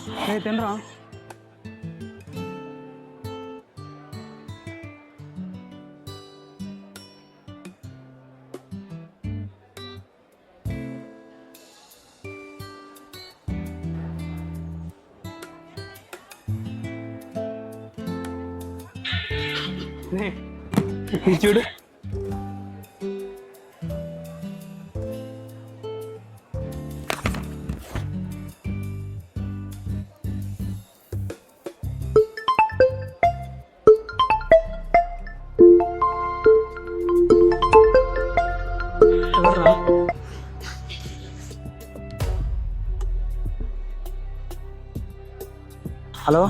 తినరా చూడు ఎవర్రా హలో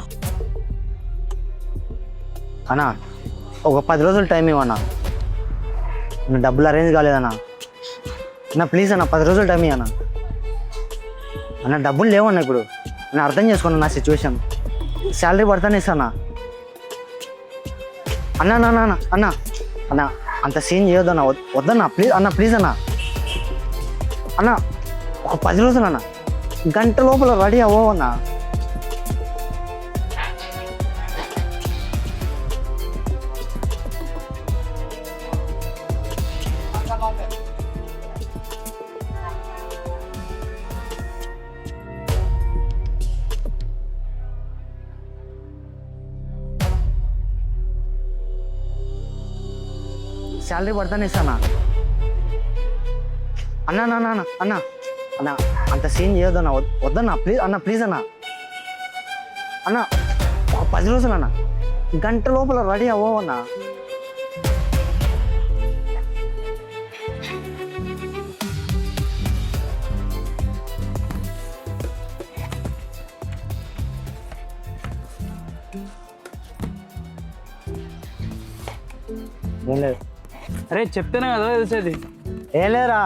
అన్నా ఒక 10 రోజులు టైం ఇవ్వన్నా. నా డబ్బులు అరేంజ్ కాలేదన్నా. అన్న ప్లీజ్ అన్న 10 రోజులు టైం ఇవ్వన్నా. అన్న డబ్బులు లేవన్నా ఇప్పుడు. నేను అర్థం చేసుకున్నాను నా సిచ్యువేషన్. శాలరీ పడతానే ఇస్తానా అన్న అన్న అన్న అన్న అన్న అంత సీన్ చేయొద్దన్నా. వద్దన్నా ప్లీజ్ అన్న, ప్లీజ్ అన్న. అన్న ఒక 10 రోజులు అన్న, గంట లోపల రెడీ అవ్వన్నా. శాలరీ పడతానే ఇస్తానా అన్న అన్న అన్న అన్న అన్న అంత సీన్ చేయొద్దన్నా. వద్దన్నా ప్లీజ్ అన్న, ప్లీజ్ అన్న. అన్న ఒక 10 రోజులు అన్న, గంట లోపల రెడీ అవ్వన్నా. ఏం లేదు, అరే చెప్తేనే కదా తెలిసేది. ఏం లేరా.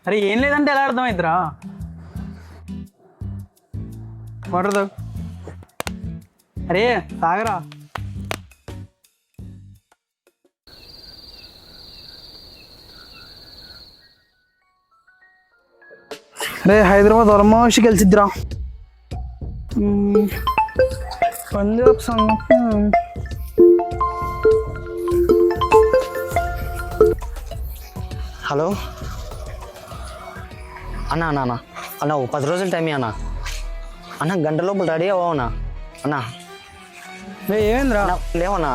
అరే ఏం లేదంటే ఎలా అర్థమవుతురా? వాటర్ తాగు. అరే తాగరా. అరే హైదరాబాద్ ఆల్మోస్ట్ కలిసిద్దిరా. పంజాబ్ సంగతి హలో అన్న అన్న అన్న అన్న ఒక 10 రోజులు టైం అన్న. అన్న గంట లోపల రెడీ అవ్వనా అన్న. ఏమైందిరా? లేవన్నా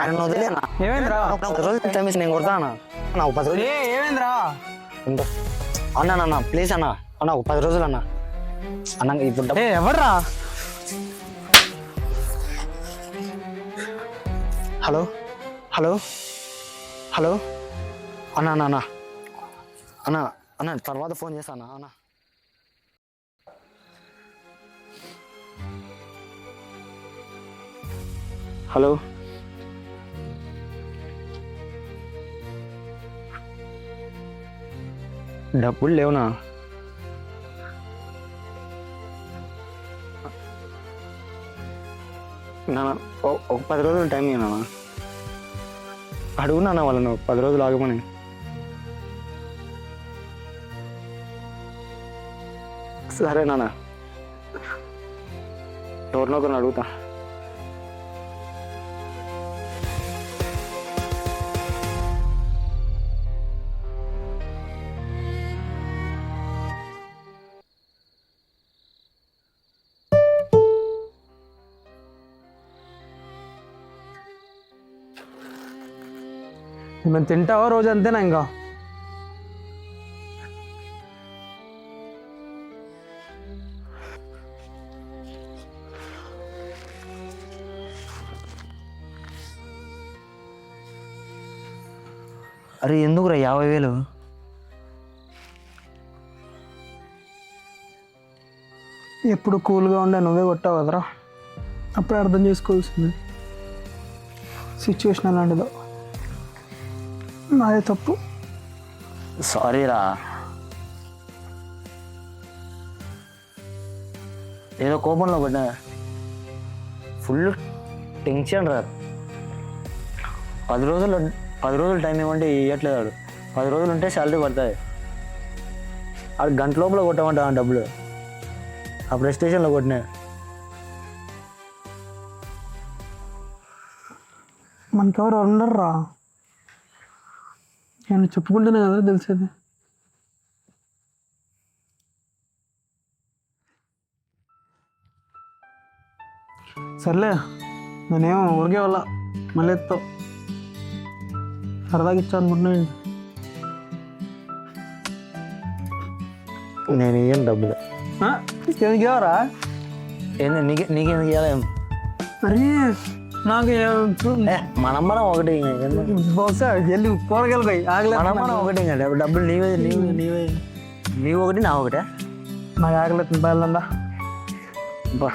ఆయన వదిలేనా. ఏమైందిరా? ఒక 10 రోజులు టైం ఇస్తే నేను కొడతా అన్న. అన్న ఒక 10 రోజులు ఏమైందిరా? అన్న అన్న ప్లీజ్ అన్న. అన్న ఒక 10 రోజులు అన్న. అన్న ఇప్పుడు ఎవర్రా? హలో హలో హలో అన్న అన్న అన్న అన్న అన్న తర్వాత ఫోన్ చేస్తాను అన్న. హలో డబ్బులు లేవునా? నాన్న ఒక 10 రోజులు టైం ఇవ్వనా? అడుగునా వాళ్ళను 10 రోజులు ఆగమని. సరే నాన్న, ఎవరినొకరిని అడుగుతా. మేము తింటావా రోజు అంతేనా? ఇంకా అరే ఎందుకురా 50,000? ఎప్పుడు కూల్గా ఉండే నువ్వే కొట్టావు కదరా. అప్పుడే అర్థం చేసుకోవాల్సింది సిచ్యువేషన్ అలాంటిదో. నాదే తప్పు. సారీరా, ఏదో కోపంలో పడ్డా. ఫుల్ టెన్షన్ రా. 10 రోజులు టైం ఇవ్వంటే ఇవ్వట్లేదు వాడు. 10 రోజులు ఉంటే శాలరీ పడుతుంది. వాడు గంట లోపల కొట్టమంటా డబ్బులు. అప్పుడు స్టేషన్లో కొట్టినా. మనకెవరు ఉండర్రా, నేను చెప్పుకుంటేనే కదా తెలిసేది. సర్లే, నేనేమో ఊరికే వల్ల మళ్ళీ ఎత్తావు, సరదాగా ఇచ్చా అనుకుంటున్నాను. నేను ఇయ్యను డబ్బులు. ఎందుకు ఎవరా? ఏంది నీకెందుకు ఇవ్వాలి? మరి నాకు మనమ్మరం ఒకటి, బహుశా వెళ్ళి కూరగాయలు పోయి మనమ్మరం ఒకటి. డబ్బులు నీవు ఒకటి నా ఒకటే. నాకు ఆకలి బయలుదా. బా